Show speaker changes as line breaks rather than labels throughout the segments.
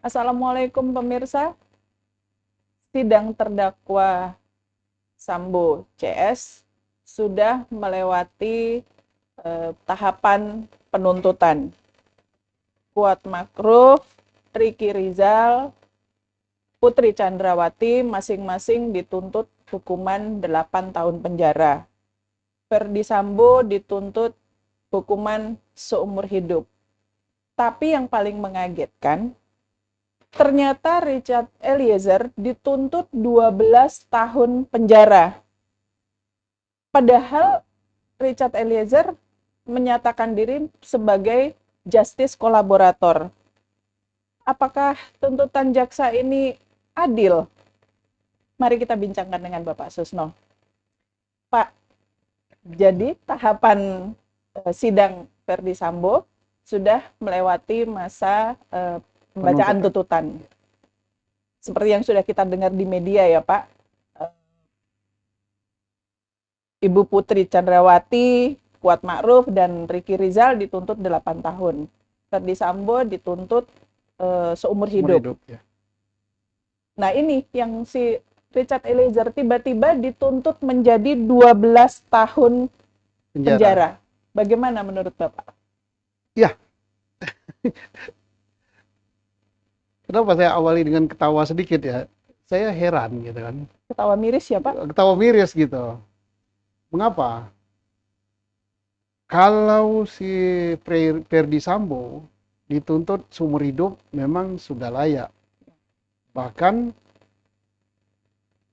Assalamualaikum pemirsa, sidang terdakwa Sambo CS sudah melewati tahapan penuntutan. Kuat Makruf, Ricky Rizal, Putri Chandrawati masing-masing dituntut hukuman 8 tahun penjara. Ferdi Sambo dituntut hukuman seumur hidup. Tapi yang paling mengagetkan, ternyata Richard Eliezer dituntut 12 tahun penjara. Padahal Richard Eliezer menyatakan diri sebagai justice kolaborator. Apakah tuntutan jaksa ini adil? Mari kita bincangkan dengan Bapak Susno. Pak, jadi tahapan sidang Ferdi Sambo sudah melewati masa pembacaan tuntutan. Seperti yang sudah kita dengar di media ya Pak, Ibu Putri Chandrawati, Kuat Makruf, dan Ricky Rizal dituntut 8 tahun. Ferdi Sambo dituntut seumur hidup. Ya. Nah ini yang si Richard Eliezer tiba-tiba dituntut menjadi 12 tahun penjara. Bagaimana menurut Bapak?
Ya, kenapa saya awali dengan ketawa sedikit ya? Saya heran gitu kan.
Ketawa miris ya Pak?
Ketawa miris gitu. Mengapa? Kalau si Ferdi Sambo dituntut seumur hidup memang sudah layak. Bahkan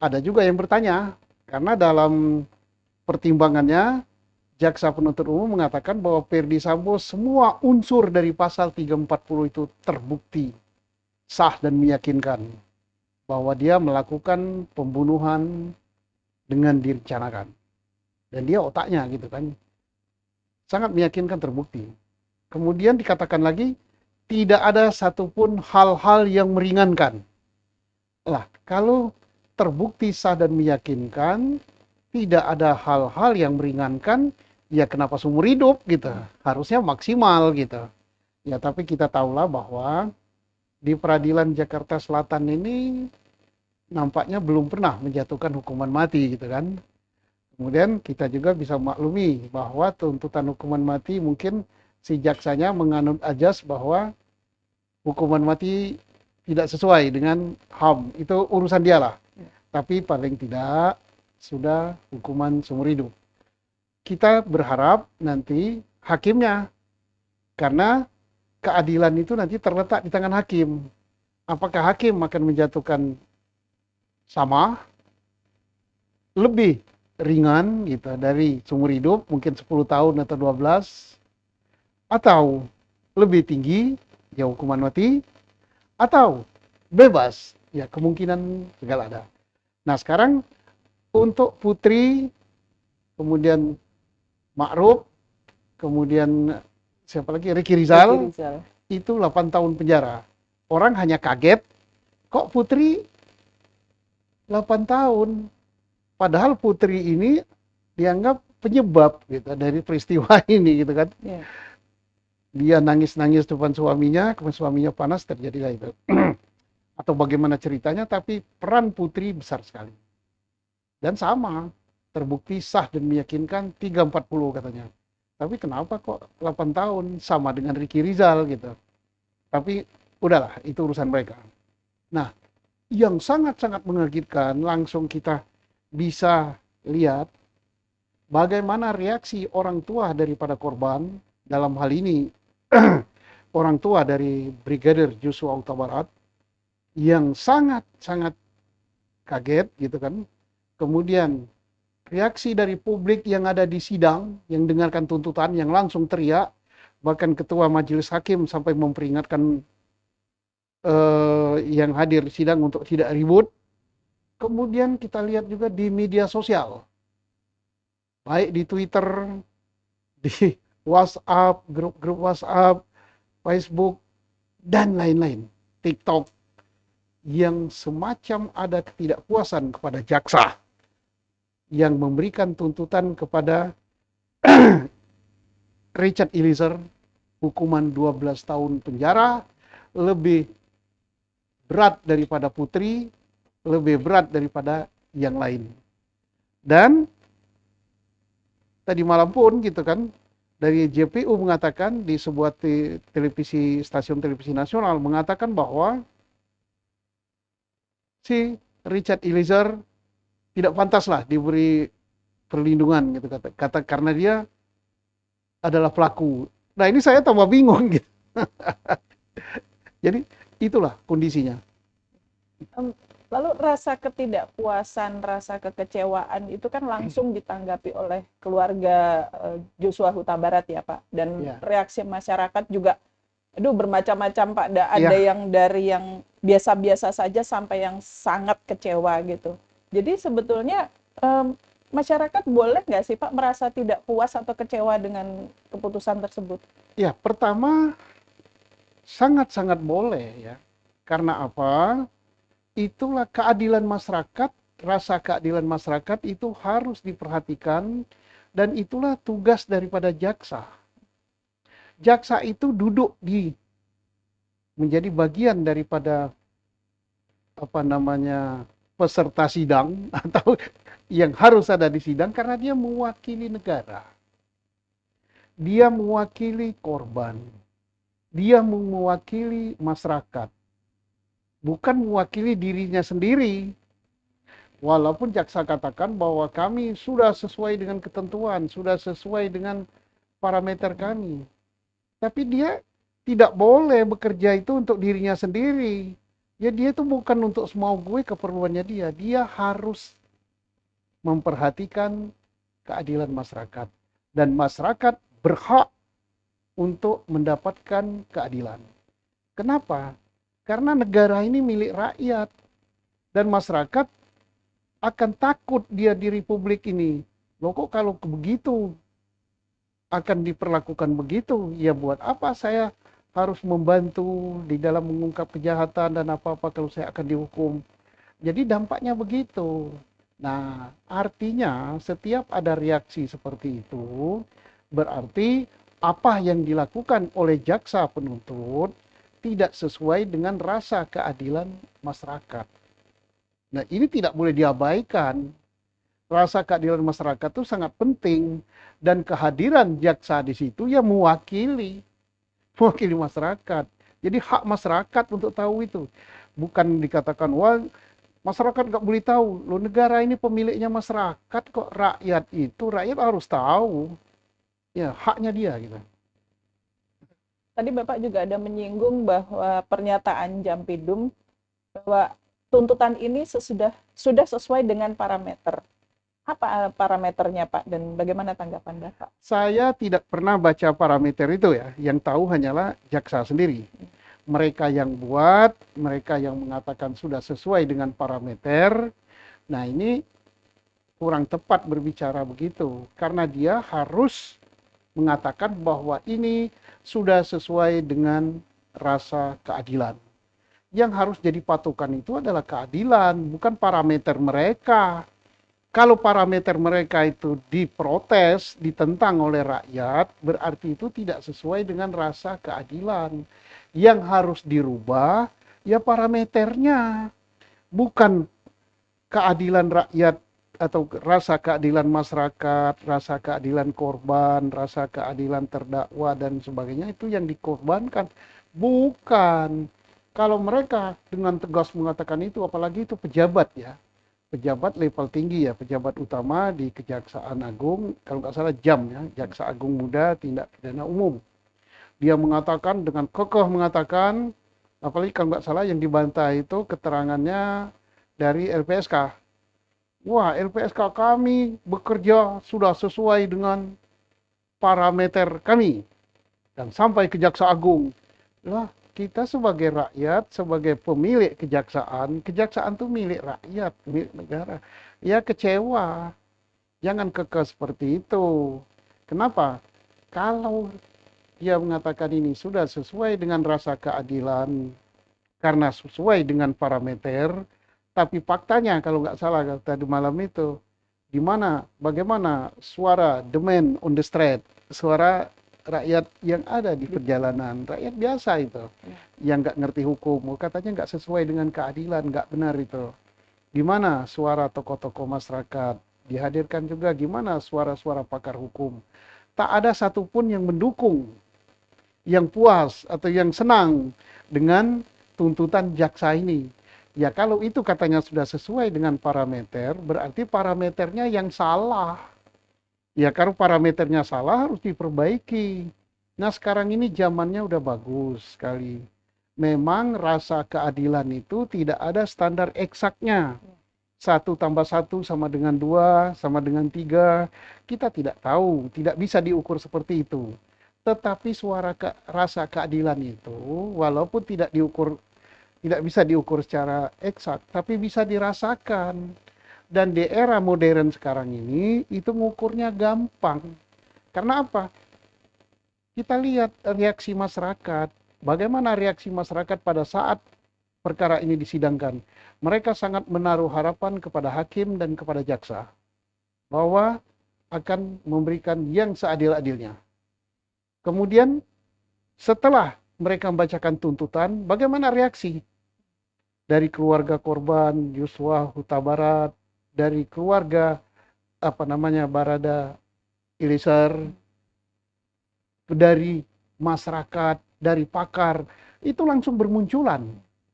ada juga yang bertanya, karena dalam pertimbangannya jaksa penuntut umum mengatakan bahwa Ferdi Sambo semua unsur dari pasal 340 itu terbukti sah dan meyakinkan bahwa dia melakukan pembunuhan dengan direncanakan. Dan dia otaknya gitu kan. Sangat meyakinkan, terbukti. Kemudian dikatakan lagi, tidak ada satupun hal-hal yang meringankan. Lah, kalau terbukti sah dan meyakinkan, tidak ada hal-hal yang meringankan, ya kenapa seumur hidup gitu. Harusnya maksimal gitu. Ya tapi kita tahulah bahwa di peradilan Jakarta Selatan ini nampaknya belum pernah menjatuhkan hukuman mati gitu kan. Kemudian kita juga bisa maklumi bahwa tuntutan hukuman mati mungkin si jaksanya menganut ajas bahwa hukuman mati tidak sesuai dengan HAM. Itu urusan dia lah. Tapi paling tidak sudah hukuman seumur hidup. Kita berharap nanti hakimnya, karena keadilan itu nanti terletak di tangan hakim. Apakah hakim akan menjatuhkan sama, lebih ringan gitu dari seumur hidup, mungkin 10 tahun atau 12, atau lebih tinggi, ya hukuman mati, atau bebas, ya kemungkinan segala ada. Nah sekarang untuk Putri, kemudian Makruf, kemudian siapa lagi, Ricky Rizal, itu 8 tahun penjara. Orang hanya kaget, kok Putri 8 tahun? Padahal Putri ini dianggap penyebab gitu dari peristiwa ini gitu kan. Yeah. Dia nangis-nangis depan suaminya, kemudian suaminya panas, terjadilah itu. Atau bagaimana ceritanya, tapi peran Putri besar sekali. Dan sama, terbukti sah dan meyakinkan 340 katanya. Tapi kenapa kok 8 tahun sama dengan Ricky Rizal gitu. Tapi udahlah, itu urusan mereka. Nah, yang sangat-sangat mengagetkan, langsung kita bisa lihat bagaimana reaksi orang tua daripada korban, dalam hal ini orang tua dari Brigadir Joshua Huta Barat, yang sangat-sangat kaget gitu kan. Kemudian reaksi dari publik yang ada di sidang, yang dengarkan tuntutan, yang langsung teriak, bahkan ketua majelis hakim sampai memperingatkan yang hadir di sidang untuk tidak ribut. Kemudian kita lihat juga di media sosial, baik di Twitter, di WhatsApp, grup-grup WhatsApp, Facebook, dan lain-lain, TikTok, yang semacam ada ketidakpuasan kepada jaksa yang memberikan tuntutan kepada Richard Eliezer hukuman 12 tahun penjara, lebih berat daripada Putri, lebih berat daripada yang lain. Dan tadi malam pun gitu kan, dari JPU mengatakan di sebuah stasiun televisi nasional mengatakan bahwa si Richard Eliezer tidak pantas lah diberi perlindungan gitu kata karena dia adalah pelaku. Nah ini saya tambah bingung gitu. Jadi itulah kondisinya.
Lalu rasa ketidakpuasan, rasa kekecewaan itu kan langsung ditanggapi oleh keluarga Joshua Huta Barat ya Pak. Dan reaksi masyarakat juga, aduh bermacam-macam Pak. Ada yang dari yang biasa-biasa saja sampai yang sangat kecewa gitu. Jadi sebetulnya masyarakat boleh nggak sih Pak merasa tidak puas atau kecewa dengan keputusan tersebut?
Ya, pertama sangat-sangat boleh ya. Karena apa? Itulah keadilan masyarakat, rasa keadilan masyarakat itu harus diperhatikan dan itulah tugas daripada jaksa. Jaksa itu duduk menjadi bagian daripada peserta sidang atau yang harus ada di sidang karena dia mewakili negara. Dia mewakili korban. Dia mewakili masyarakat. Bukan mewakili dirinya sendiri. Walaupun jaksa katakan bahwa kami sudah sesuai dengan ketentuan, sudah sesuai dengan parameter kami. Tapi dia tidak boleh bekerja itu untuk dirinya sendiri. Ya dia itu bukan untuk semau gue keperluannya dia. Dia harus memperhatikan keadilan masyarakat. Dan masyarakat berhak untuk mendapatkan keadilan. Kenapa? Karena negara ini milik rakyat. Dan masyarakat akan takut dia di republik ini. Loh kok kalau begitu akan diperlakukan begitu? Ya buat apa saya harus membantu di dalam mengungkap kejahatan dan apa-apa kalau saya akan dihukum. Jadi dampaknya begitu. Nah, artinya setiap ada reaksi seperti itu, berarti apa yang dilakukan oleh jaksa penuntut tidak sesuai dengan rasa keadilan masyarakat. Nah, ini tidak boleh diabaikan. Rasa keadilan masyarakat itu sangat penting dan kehadiran jaksa di situ ya mewakili masyarakat. Jadi hak masyarakat untuk tahu itu. Bukan dikatakan, wah masyarakat nggak boleh tahu. Loh negara ini pemiliknya masyarakat kok, rakyat harus tahu. Ya haknya dia gitu.
Tadi Bapak juga ada menyinggung bahwa pernyataan Jampidum bahwa tuntutan ini sudah sesuai dengan parameter. Apa parameternya Pak dan bagaimana tanggapan Bapak?
Saya tidak pernah baca parameter itu ya. Yang tahu hanyalah jaksa sendiri. Mereka yang buat, mereka yang mengatakan sudah sesuai dengan parameter. Nah ini kurang tepat berbicara begitu. Karena dia harus mengatakan bahwa ini sudah sesuai dengan rasa keadilan. Yang harus jadi patokan itu adalah keadilan, bukan parameter mereka. Kalau parameter mereka itu diprotes, ditentang oleh rakyat, berarti itu tidak sesuai dengan rasa keadilan. Yang harus dirubah, ya parameternya. Bukan keadilan rakyat atau rasa keadilan masyarakat, rasa keadilan korban, rasa keadilan terdakwa dan sebagainya itu yang dikorbankan. Bukan. Kalau mereka dengan tegas mengatakan itu, apalagi itu pejabat ya. Pejabat level tinggi ya, pejabat utama di Kejaksaan Agung, kalau nggak salah JAM ya, Jaksa Agung Muda Tindak Pidana Umum. Dia mengatakan dengan kokoh mengatakan, apalagi kalau nggak salah yang dibantah itu keterangannya dari LPSK. Wah, LPSK kami bekerja sudah sesuai dengan parameter kami. Dan sampai ke Jaksa Agung. Lah, kita sebagai rakyat, sebagai pemilik kejaksaan itu milik rakyat, milik negara. Ya kecewa. Jangan kekeh seperti itu. Kenapa? Kalau dia mengatakan ini sudah sesuai dengan rasa keadilan, karena sesuai dengan parameter, tapi faktanya kalau nggak salah tadi malam itu, bagaimana suara the man on the street, suara rakyat yang ada di perjalanan, rakyat biasa itu, yang nggak ngerti hukum, katanya nggak sesuai dengan keadilan, nggak benar itu. Gimana suara tokoh-tokoh masyarakat, dihadirkan juga gimana suara-suara pakar hukum. Tak ada satupun yang mendukung, yang puas atau yang senang dengan tuntutan jaksa ini. Ya kalau itu katanya sudah sesuai dengan parameter, berarti parameternya yang salah. Ya kalau parameternya salah harus diperbaiki. Nah sekarang ini zamannya udah bagus sekali. Memang rasa keadilan itu tidak ada standar eksaknya. 1+1 sama dengan 2, sama dengan 3. Kita tidak tahu, tidak bisa diukur seperti itu. Tetapi rasa keadilan itu, walaupun tidak bisa diukur secara eksak, tapi bisa dirasakan. Dan di era modern sekarang ini, itu mengukurnya gampang. Karena apa? Kita lihat reaksi masyarakat. Bagaimana reaksi masyarakat pada saat perkara ini disidangkan? Mereka sangat menaruh harapan kepada hakim dan kepada jaksa bahwa akan memberikan yang seadil-adilnya. Kemudian setelah mereka membacakan tuntutan, bagaimana reaksi dari keluarga korban Yosua Huta Barat, dari keluarga Barada Eliezer, dari masyarakat, dari pakar, itu langsung bermunculan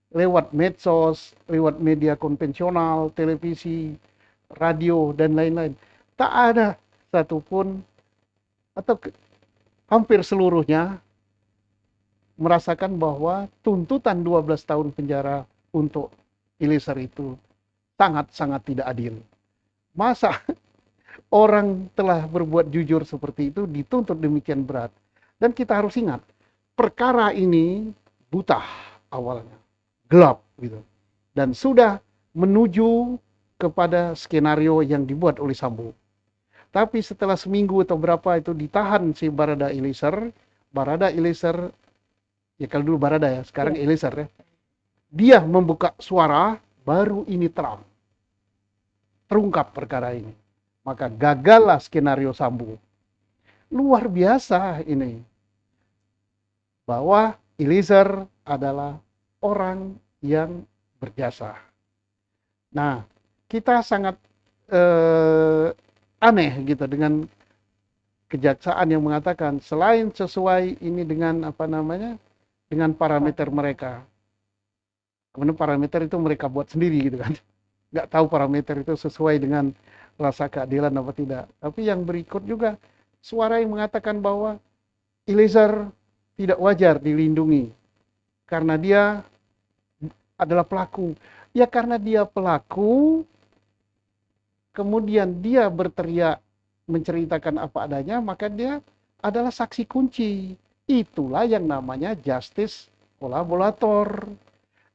lewat medsos, lewat media konvensional, televisi, radio, dan lain-lain. Tak ada satupun atau hampir seluruhnya merasakan bahwa tuntutan 12 tahun penjara untuk Eliezer itu sangat-sangat tidak adil. Masa orang telah berbuat jujur seperti itu dituntut demikian berat? Dan kita harus ingat, perkara ini buta awalnya, gelap gitu. Dan sudah menuju kepada skenario yang dibuat oleh Sambo. Tapi setelah seminggu atau berapa itu ditahan si Barada Eliezer, ya kalau dulu Barada ya, sekarang Eliezer ya. Dia membuka suara, baru ini terungkap perkara ini. Maka gagallah skenario Sambo. Luar biasa ini. Bahwa Eliezer adalah orang yang berjasa. Nah, kita sangat aneh gitu dengan kejaksaan yang mengatakan selain sesuai ini dengan dengan parameter mereka. Kemudian parameter itu mereka buat sendiri gitu kan. Nggak tahu parameter itu sesuai dengan rasa keadilan apa tidak. Tapi yang berikut juga suara yang mengatakan bahwa Eliezer tidak wajar dilindungi karena dia adalah pelaku. Ya karena dia pelaku, kemudian dia berteriak menceritakan apa adanya, maka dia adalah saksi kunci. Itulah yang namanya justice kolaborator.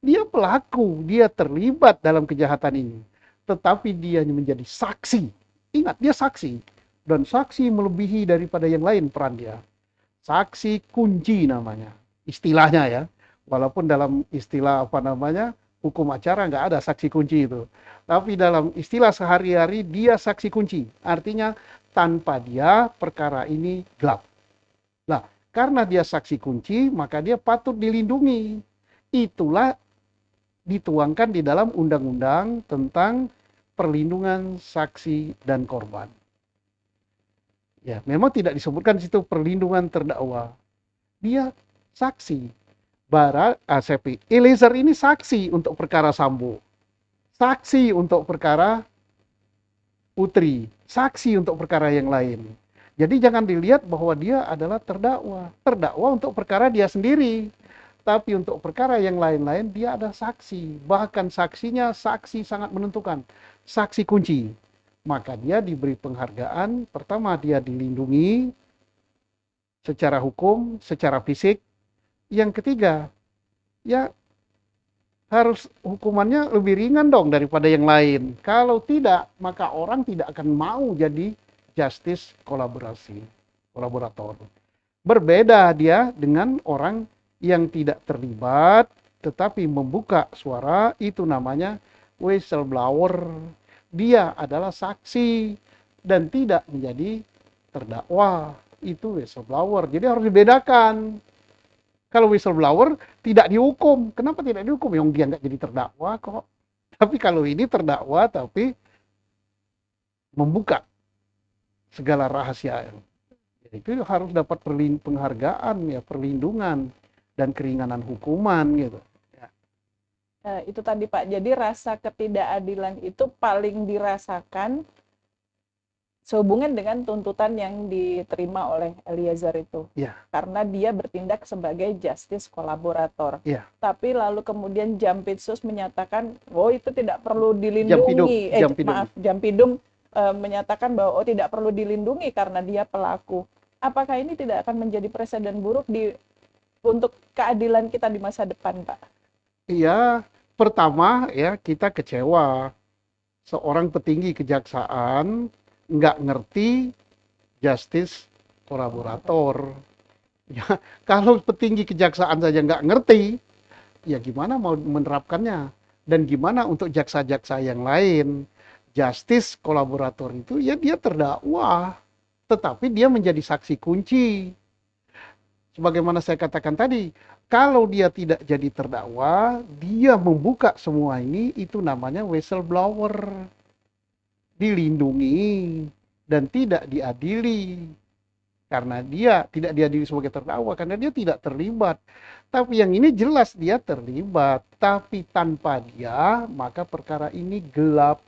Dia pelaku, dia terlibat dalam kejahatan ini. Tetapi dia menjadi saksi. Ingat, dia saksi. Dan saksi melebihi daripada yang lain peran dia. Saksi kunci namanya. Istilahnya ya. Walaupun dalam istilah hukum acara nggak ada saksi kunci itu. Tapi dalam istilah sehari-hari dia saksi kunci. Artinya tanpa dia perkara ini gelap. Nah, karena dia saksi kunci, maka dia patut dilindungi. Itulah dituangkan di dalam undang-undang tentang perlindungan saksi dan korban. Ya, memang tidak disebutkan di situ perlindungan terdakwa. Dia saksi. Eliezer ini saksi untuk perkara Sambo. Saksi untuk perkara Putri. Saksi untuk perkara yang lain. Jadi jangan dilihat bahwa dia adalah terdakwa. Terdakwa untuk perkara dia sendiri. Tapi untuk perkara yang lain-lain dia ada saksi. Bahkan saksinya saksi sangat menentukan. Saksi kunci. Maka dia diberi penghargaan. Pertama dia dilindungi secara hukum, secara fisik. Yang ketiga, ya harus hukumannya lebih ringan dong daripada yang lain. Kalau tidak, maka orang tidak akan mau jadi justice kolaborator. Berbeda dia dengan orang yang tidak terlibat tetapi membuka suara, itu namanya whistleblower. Dia adalah saksi dan tidak menjadi terdakwa. itu whistleblower. Jadi harus dibedakan. Kalau whistleblower tidak dihukum. Kenapa tidak dihukum? Yang dia nggak jadi terdakwa kok. Tapi kalau ini terdakwa tapi membuka segala rahasia. Itu harus dapat penghargaan, ya, perlindungan dan keringanan hukuman gitu. Ya.
Itu tadi Pak. Jadi rasa ketidakadilan itu paling dirasakan sehubungan dengan tuntutan yang diterima oleh Eliezer itu.
Ya.
Karena dia bertindak sebagai justice kolaborator.
Ya.
Tapi lalu kemudian Jampitsus menyatakan, oh itu tidak perlu dilindungi. Jampidum menyatakan bahwa oh tidak perlu dilindungi karena dia pelaku. Apakah ini tidak akan menjadi presiden buruk untuk keadilan kita di masa depan, Pak?
Iya, pertama ya kita kecewa. Seorang petinggi kejaksaan nggak ngerti justice kolaborator. Ya, kalau petinggi kejaksaan saja nggak ngerti, ya gimana mau menerapkannya? Dan gimana untuk jaksa-jaksa yang lain? Justice kolaborator itu ya dia terdakwa, tetapi dia menjadi saksi kunci. Sebagaimana saya katakan tadi, kalau dia tidak jadi terdakwa, dia membuka semua ini, itu namanya whistleblower. Dilindungi dan tidak diadili karena dia tidak diadili sebagai terdakwa karena dia tidak terlibat. Tapi yang ini jelas dia terlibat, tapi tanpa dia maka perkara ini gelap.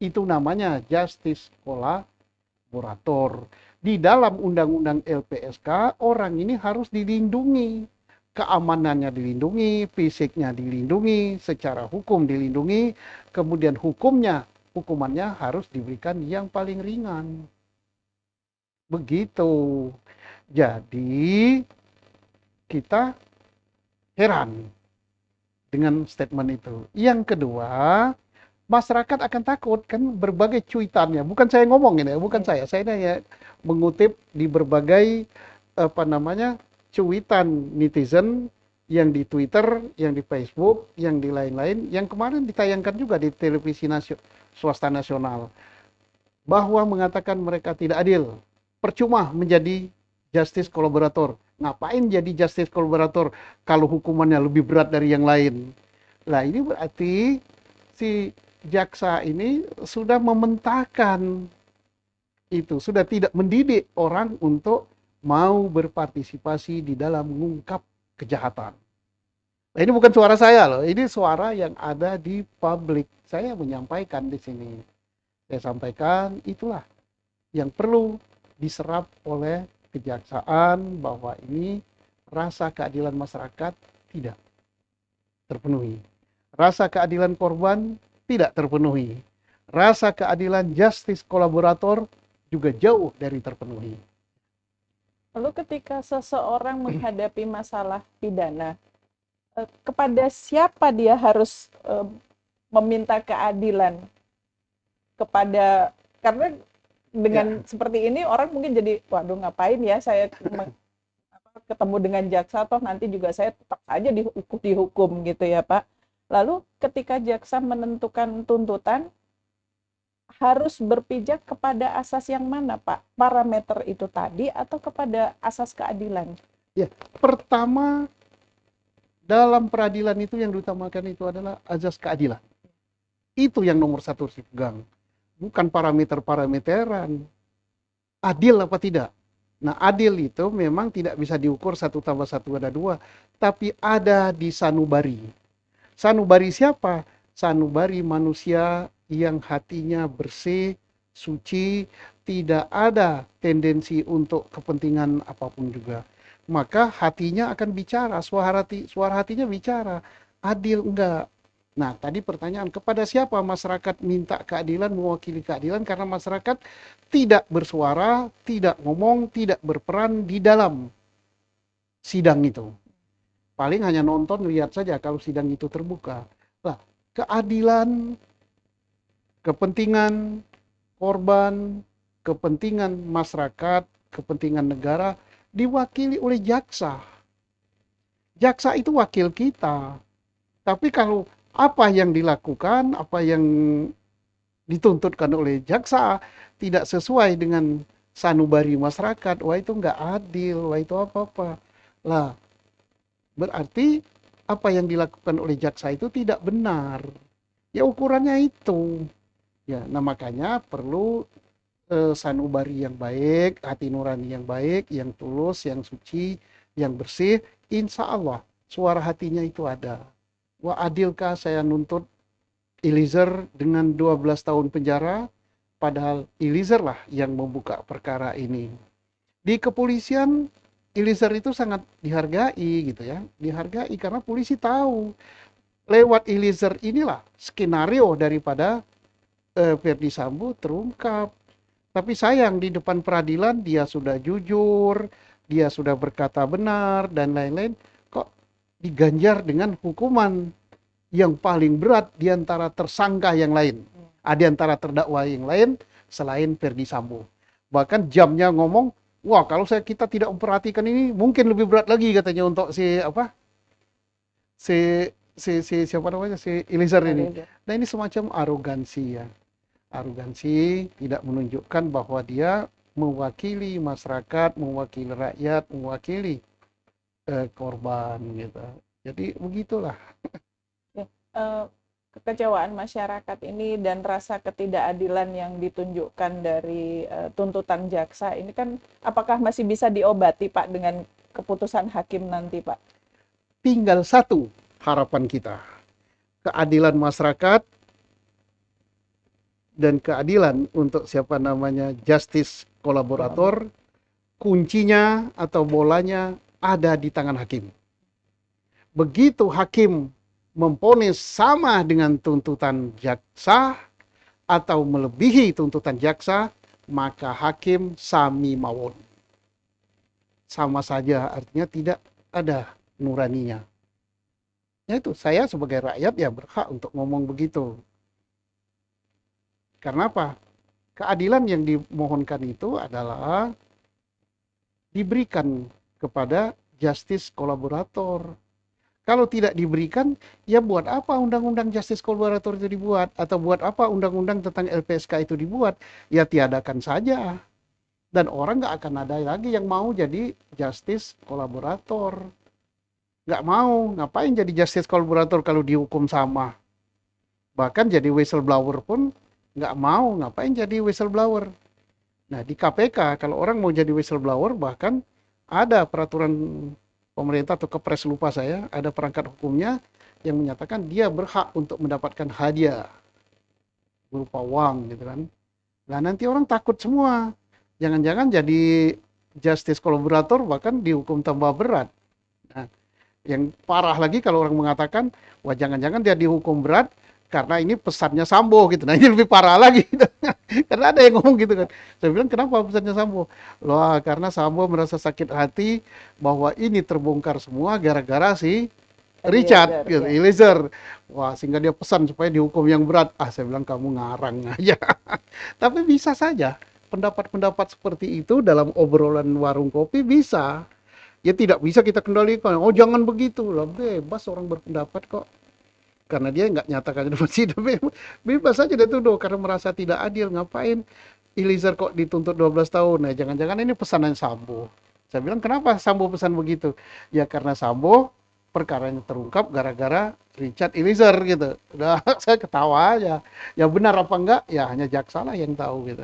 Itu namanya justice kolaborator. Di dalam undang-undang LPSK orang ini harus dilindungi, keamanannya dilindungi, fisiknya dilindungi, secara hukum dilindungi, kemudian hukumannya harus diberikan yang paling ringan. Begitu. Jadi kita heran dengan statement itu. Yang kedua, masyarakat akan takut kan berbagai cuitannya. Bukan saya ngomong ini, bukan saya hanya mengutip di berbagai cuitan netizen yang di Twitter, yang di Facebook, yang di lain-lain, yang kemarin ditayangkan juga di televisi swasta nasional, bahwa mengatakan mereka tidak adil, percuma menjadi justice kolaborator. Ngapain jadi justice kolaborator kalau hukumannya lebih berat dari yang lain? Nah ini berarti si jaksa ini sudah mementahkan itu, sudah tidak mendidik orang untuk mau berpartisipasi di dalam mengungkap kejahatan. Nah, ini bukan suara saya loh, ini suara yang ada di publik. Saya menyampaikan di sini. Saya sampaikan itulah yang perlu diserap oleh kejaksaan, bahwa ini rasa keadilan masyarakat tidak terpenuhi. Rasa keadilan korban tidak terpenuhi. Rasa keadilan justice kolaborator juga jauh dari terpenuhi.
Lalu ketika seseorang menghadapi masalah pidana, kepada siapa dia harus meminta keadilan? Karena dengan seperti ini orang mungkin jadi, waduh ngapain ya saya ketemu dengan jaksa, toh nanti juga saya tetap aja dihukum gitu ya Pak. Lalu ketika jaksa menentukan tuntutan, harus berpijak kepada asas yang mana Pak? Parameter itu tadi atau kepada asas keadilan?
Ya, pertama dalam peradilan itu yang diutamakan itu adalah azas keadilan. Itu yang nomor satu harus dipegang. Bukan parameter-parameteran. Adil apa tidak? Nah, adil itu memang tidak bisa diukur 1 tambah 1 ada 2. Tapi ada di sanubari. Sanubari siapa? Sanubari manusia yang hatinya bersih, suci, tidak ada tendensi untuk kepentingan apapun juga. Maka hatinya akan bicara, suara hatinya bicara. Adil enggak? Nah, tadi pertanyaan, kepada siapa masyarakat minta keadilan, mewakili keadilan, karena masyarakat tidak bersuara, tidak ngomong, tidak berperan di dalam sidang itu. Paling hanya nonton, lihat saja kalau sidang itu terbuka. Nah, keadilan, kepentingan korban, kepentingan masyarakat, kepentingan negara diwakili oleh jaksa. Jaksa itu wakil kita. Tapi kalau apa yang dilakukan, apa yang dituntutkan oleh jaksa tidak sesuai dengan sanubari masyarakat, wah itu nggak adil, wah itu apa-apa. Lah, berarti apa yang dilakukan oleh jaksa itu tidak benar. Ya ukurannya itu. Ya, nah makanya perlu sanubari yang baik, hati nurani yang baik, yang tulus, yang suci, yang bersih. Insya Allah suara hatinya itu ada. Wah adilkah saya nuntut Eliezer dengan 12 tahun penjara, padahal Eliezer lah yang membuka perkara ini. Di kepolisian Eliezer itu sangat dihargai gitu ya, dihargai karena polisi tahu lewat Eliezer inilah skenario daripada Verdi Sambo terungkap. Tapi sayang di depan peradilan dia sudah jujur, dia sudah berkata benar dan lain-lain, kok diganjar dengan hukuman yang paling berat di antara tersangka yang lain, di antara terdakwa yang lain selain Verdi Sambo. Bahkan jamnya ngomong, wah kalau kita tidak memperhatikan ini mungkin lebih berat lagi katanya untuk si siapa namanya si Eliezer ini. Nah ini semacam arogansi ya. Arogansi tidak menunjukkan bahwa dia mewakili masyarakat, mewakili rakyat, mewakili korban gitu. Jadi begitulah.
Kekecewaan masyarakat ini dan rasa ketidakadilan yang ditunjukkan dari tuntutan jaksa ini kan apakah masih bisa diobati Pak dengan keputusan hakim nanti Pak?
Tinggal satu harapan kita, keadilan masyarakat dan keadilan untuk siapa namanya justice kolaborator, kuncinya atau bolanya ada di tangan hakim. Begitu hakim memvonis sama dengan tuntutan jaksa atau melebihi tuntutan jaksa, maka hakim sami mawon. Sama saja, artinya tidak ada nuraninya. Ya itu, saya sebagai rakyat ya berhak untuk ngomong begitu. Karena apa? Keadilan yang dimohonkan itu adalah diberikan kepada justice kolaborator. Kalau tidak diberikan, ya buat apa undang-undang justice kolaborator itu dibuat? Atau buat apa undang-undang tentang LPSK itu dibuat? Ya tiadakan saja. Dan orang nggak akan ada lagi yang mau jadi justice kolaborator. Nggak mau, ngapain jadi justice kolaborator kalau dihukum sama? Bahkan jadi whistleblower pun nggak mau, ngapain jadi whistleblower? Nah di KPK kalau orang mau jadi whistleblower bahkan ada peraturan pemerintah atau kepres lupa saya, ada perangkat hukumnya yang menyatakan dia berhak untuk mendapatkan hadiah berupa uang gitu kan. Nah nanti orang takut semua, jangan-jangan jadi justice kolaborator bahkan dihukum tambah berat. Nah, yang parah lagi kalau orang mengatakan, wah jangan-jangan dia dihukum berat karena ini pesannya Sambo gitu. Nah ini lebih parah lagi. Karena ada yang ngomong gitu kan. Saya bilang kenapa pesannya Sambo? Loh karena Sambo merasa sakit hati bahwa ini terbongkar semua gara-gara si Richard, gitu, ya. Eliezer. Wah sehingga dia pesan supaya dihukum yang berat. Saya bilang kamu ngarang aja. Tapi bisa saja pendapat-pendapat seperti itu dalam obrolan warung kopi bisa. Ya tidak bisa kita kendalikan. Oh jangan begitu lah, bebas orang berpendapat kok. Karena dia nggak nyatakan di sidang, bebas saja dia tuduh karena merasa tidak adil. Ngapain Eliezer kok dituntut 12 tahun? Nah, jangan-jangan ini pesanan Sambo. Saya bilang, kenapa Sambo pesan begitu? Ya karena Sambo perkaranya terungkap gara-gara Richard Eliezer gitu. Udah saya ketawa aja. Ya benar apa enggak? Ya hanya jaksa lah yang tahu gitu.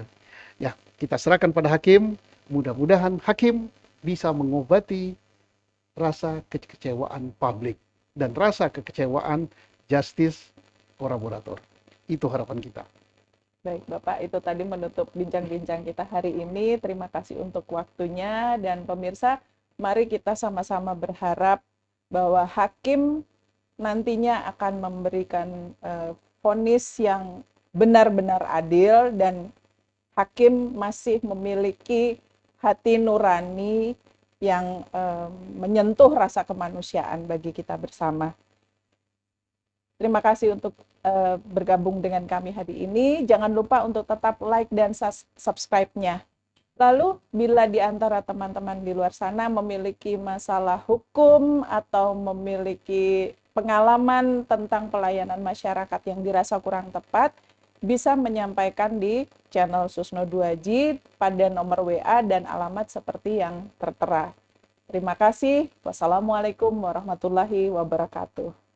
Ya, kita serahkan pada hakim. Mudah-mudahan hakim bisa mengobati rasa kekecewaan publik dan rasa kekecewaan justice kolaborator. Itu harapan kita.
Baik Bapak, itu tadi menutup bincang-bincang kita hari ini. Terima kasih untuk waktunya dan pemirsa, mari kita sama-sama berharap bahwa hakim nantinya akan memberikan vonis yang benar-benar adil dan hakim masih memiliki hati nurani yang menyentuh rasa kemanusiaan bagi kita bersama. Terima kasih untuk bergabung dengan kami hari ini. Jangan lupa untuk tetap like dan subscribe-nya. Lalu, bila di antara teman-teman di luar sana memiliki masalah hukum atau memiliki pengalaman tentang pelayanan masyarakat yang dirasa kurang tepat, bisa menyampaikan di channel Susno 2G pada nomor WA dan alamat seperti yang tertera. Terima kasih. Wassalamualaikum warahmatullahi wabarakatuh.